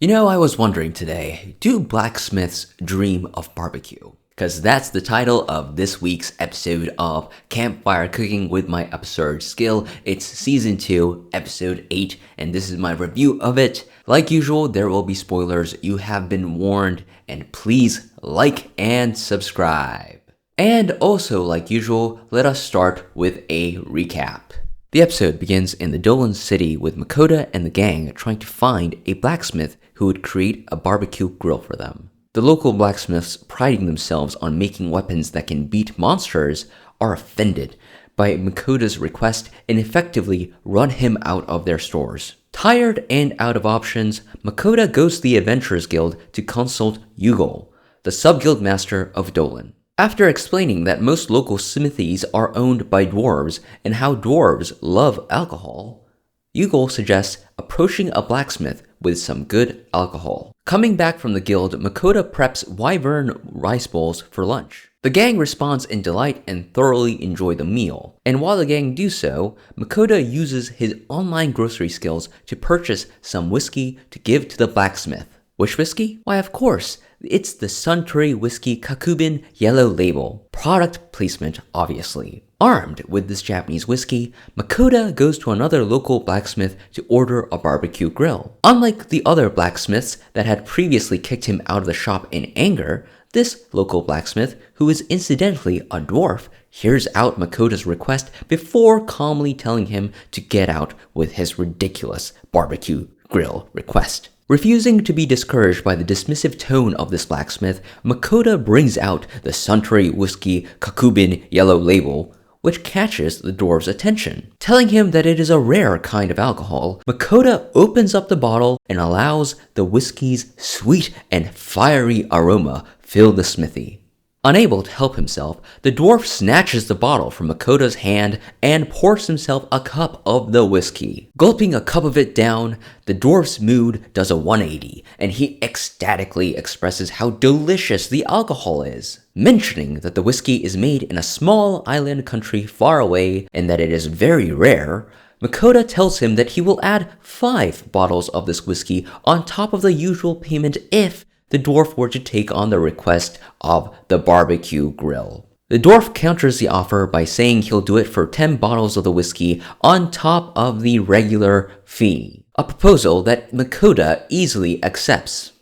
I was wondering today, do blacksmiths dream of barbecue? Because that's the title of this week's episode of Campfire Cooking with My Absurd Skill. It's Season 2, Episode 8, and this is my review of it. Like usual, there will be spoilers. You have been warned, and please like and subscribe. And also, like usual, let us start with a recap. The episode begins in the Dolan city with Makoto and the gang trying to find a blacksmith who would create a barbecue grill for them. The local blacksmiths, priding themselves on making weapons that can beat monsters, are offended by Makoto's request and effectively run him out of their stores. Tired and out of options, Makoto goes to the Adventurers Guild to consult Yugo, the sub-guild master of Dolan. After explaining that most local smithies are owned by dwarves and how dwarves love alcohol, Yugo suggests approaching a blacksmith with some good alcohol. Coming back from the guild, Makoto preps wyvern rice bowls for lunch. The gang responds in delight and thoroughly enjoy the meal. And while the gang do so, Makoto uses his online grocery skills to purchase some whiskey to give to the blacksmith. Which whiskey? Why, of course, it's the Suntory Whiskey Kakubin Yellow Label. Product placement, obviously. Armed with this Japanese whiskey, Makoto goes to another local blacksmith to order a barbecue grill. Unlike the other blacksmiths that had previously kicked him out of the shop in anger, this local blacksmith, who is incidentally a dwarf, hears out Makoto's request before calmly telling him to get out with his ridiculous barbecue grill request. Refusing to be discouraged by the dismissive tone of this blacksmith, Makoto brings out the Suntory Whiskey Kakubin Yellow Label, which catches the dwarf's attention. Telling him that it is a rare kind of alcohol, Makoto opens up the bottle and allows the whiskey's sweet and fiery aroma fill the smithy. Unable to help himself, the dwarf snatches the bottle from Makoto's hand and pours himself a cup of the whiskey. Gulping a cup of it down, the dwarf's mood does a 180, and he ecstatically expresses how delicious the alcohol is. Mentioning that the whiskey is made in a small island country far away and that it is very rare, Makoto tells him that he will add 5 bottles of this whiskey on top of the usual payment if the dwarf were to take on the request of the barbecue grill. The dwarf counters the offer by saying he'll do it for 10 bottles of the whiskey on top of the regular fee, a proposal that Makoto easily accepts.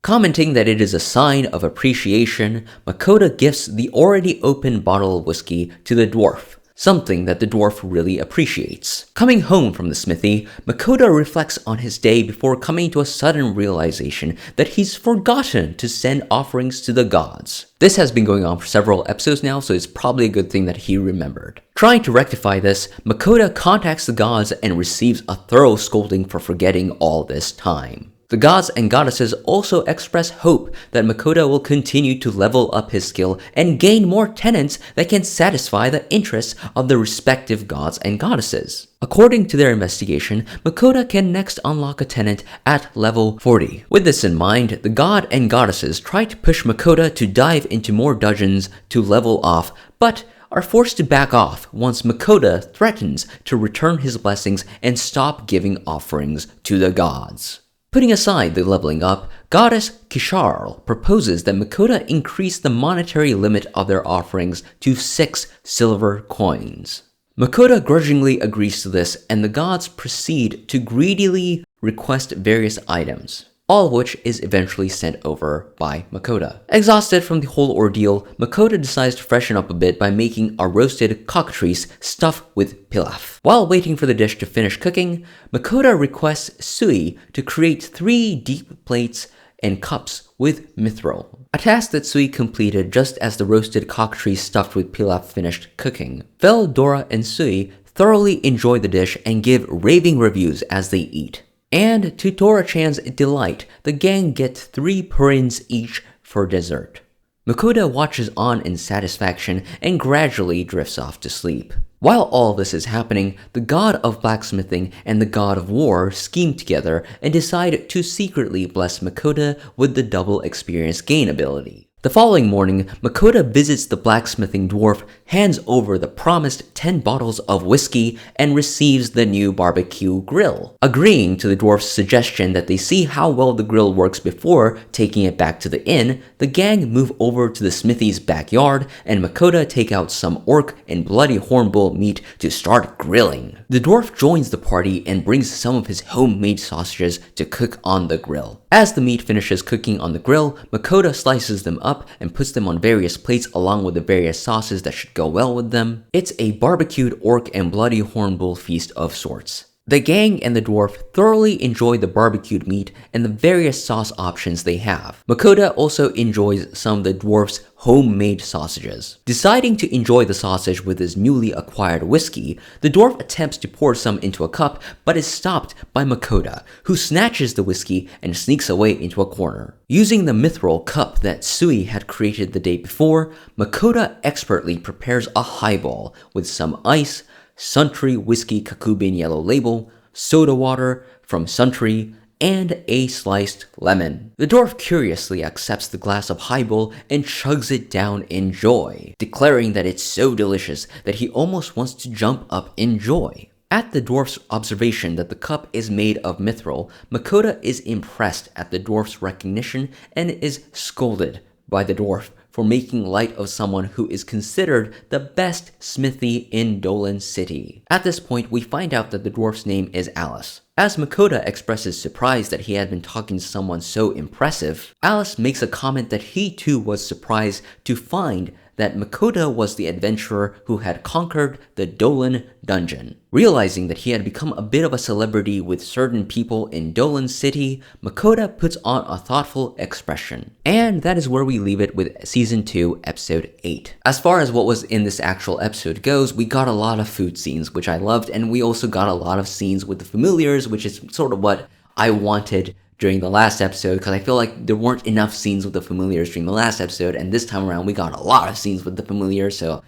Commenting that it is a sign of appreciation, Makoto gifts the already open bottle of whiskey to the dwarf, something that the dwarf really appreciates. Coming home from the smithy, Makoto reflects on his day before coming to a sudden realization that he's forgotten to send offerings to the gods. This has been going on for several episodes now, so it's probably a good thing that he remembered. Trying to rectify this, Makoto contacts the gods and receives a thorough scolding for forgetting all this time. The gods and goddesses also express hope that Makoto will continue to level up his skill and gain more tenants that can satisfy the interests of the respective gods and goddesses. According to their investigation, Makoto can next unlock a tenant at level 40. With this in mind, the god and goddesses try to push Makoto to dive into more dungeons to level off, but are forced to back off once Makoto threatens to return his blessings and stop giving offerings to the gods. Putting aside the leveling up, Goddess Kisharl proposes that Makoto increase the monetary limit of their offerings to 6 silver coins. Makoto grudgingly agrees to this, and the gods proceed to greedily request various items, all of which is eventually sent over by Makoto. Exhausted from the whole ordeal, Makoto decides to freshen up a bit by making a roasted cockatrice stuffed with pilaf. While waiting for the dish to finish cooking, Makoto requests Sui to create 3 deep plates and cups with mithril, a task that Sui completed just as the roasted cockatrice stuffed with pilaf finished cooking. Vel, Dora, and Sui thoroughly enjoy the dish and give raving reviews as they eat. And to Dora-chan's delight, the gang gets 3 purins each for dessert. Makoto watches on in satisfaction and gradually drifts off to sleep. While all this is happening, the god of blacksmithing and the god of war scheme together and decide to secretly bless Makoto with the double experience gain ability. The following morning, Makoto visits the blacksmithing dwarf, hands over the promised 10 bottles of whiskey, and receives the new barbecue grill. Agreeing to the dwarf's suggestion that they see how well the grill works before taking it back to the inn, the gang move over to the smithy's backyard, and Makoto take out some orc and bloody hornbull meat to start grilling. The dwarf joins the party and brings some of his homemade sausages to cook on the grill. As the meat finishes cooking on the grill, Makoto slices them up and puts them on various plates along with the various sauces that should go well with them. It's a barbecued orc and bloody hornbull feast of sorts. The gang and the dwarf thoroughly enjoy the barbecued meat and the various sauce options they have. Makoto also enjoys some of the dwarf's homemade sausages. Deciding to enjoy the sausage with his newly acquired whiskey, the dwarf attempts to pour some into a cup but is stopped by Makoto, who snatches the whiskey and sneaks away into a corner. Using the mithril cup that S2E had created the day before, Makoto expertly prepares a highball with some ice, Suntory Whiskey Kakubin Yellow Label, soda water from Suntory, and a sliced lemon. The dwarf curiously accepts the glass of highball and chugs it down in joy, declaring that it's so delicious that he almost wants to jump up in joy. At the dwarf's observation that the cup is made of mithril, Makoto is impressed at the dwarf's recognition and is scolded by the dwarf for making light of someone who is considered the best smithy in Dolan City. At this point, we find out that the dwarf's name is Alice. As Makoto expresses surprise that he had been talking to someone so impressive, Alice makes a comment that he too was surprised to find that Makoto was the adventurer who had conquered the Dolan dungeon. Realizing that he had become a bit of a celebrity with certain people in Dolan City, Makoto puts on a thoughtful expression. And that is where we leave it with Season 2, Episode 8. As far as what was in this actual episode goes, we got a lot of food scenes, which I loved, and we also got a lot of scenes with the familiars, which is sort of what I wanted during the last episode, because I feel like there weren't enough scenes with the familiars during the last episode, and this time around we got a lot of scenes with the familiars, so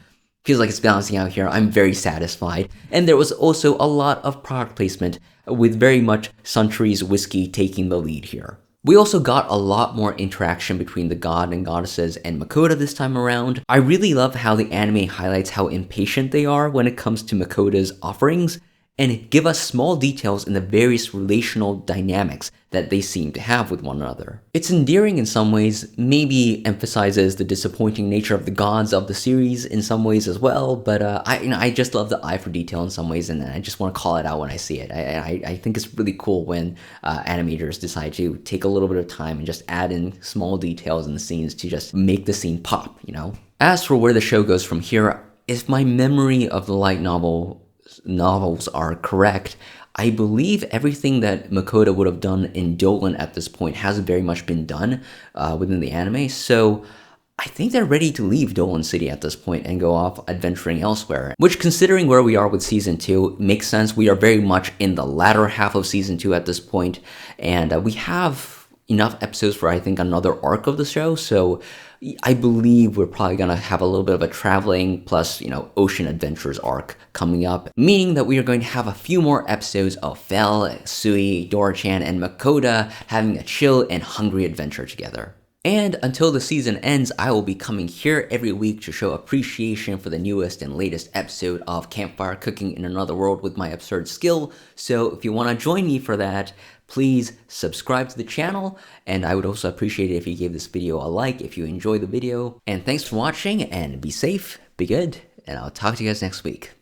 feels like it's balancing out here. I'm very satisfied. And there was also a lot of product placement, with very much Suntory's whiskey taking the lead here. We also got a lot more interaction between the god and goddesses and Makoto this time around. I really love how the anime highlights how impatient they are when it comes to Makoto's offerings, and give us small details in the various relational dynamics that they seem to have with one another. It's endearing in some ways, maybe emphasizes the disappointing nature of the gods of the series in some ways as well, but I just love the eye for detail in some ways, and I just want to call it out when I see it. I think it's really cool when animators decide to take a little bit of time and just add in small details in the scenes to just make the scene pop, you know? As for where the show goes from here, if my memory of the light novels are correct, I believe everything that Makoto would have done in Dolan at this point has very much been done within the anime, so I think they're ready to leave Dolan City at this point and go off adventuring elsewhere, which, considering where we are with Season 2, makes sense. We are very much in the latter half of Season 2 at this point, and we have enough episodes for, I think, another arc of the show, so I believe we're probably gonna have a little bit of a traveling plus, ocean adventures arc coming up, meaning that we are going to have a few more episodes of Fel, S2E, Dora-chan, and Makoto having a chill and hungry adventure together. And until the season ends, I will be coming here every week to show appreciation for the newest and latest episode of Campfire Cooking in Another World with my absurd skill. So if you want to join me for that, please subscribe to the channel, and I would also appreciate it if you gave this video a like if you enjoyed the video. And thanks for watching, and be safe, be good, and I'll talk to you guys next week.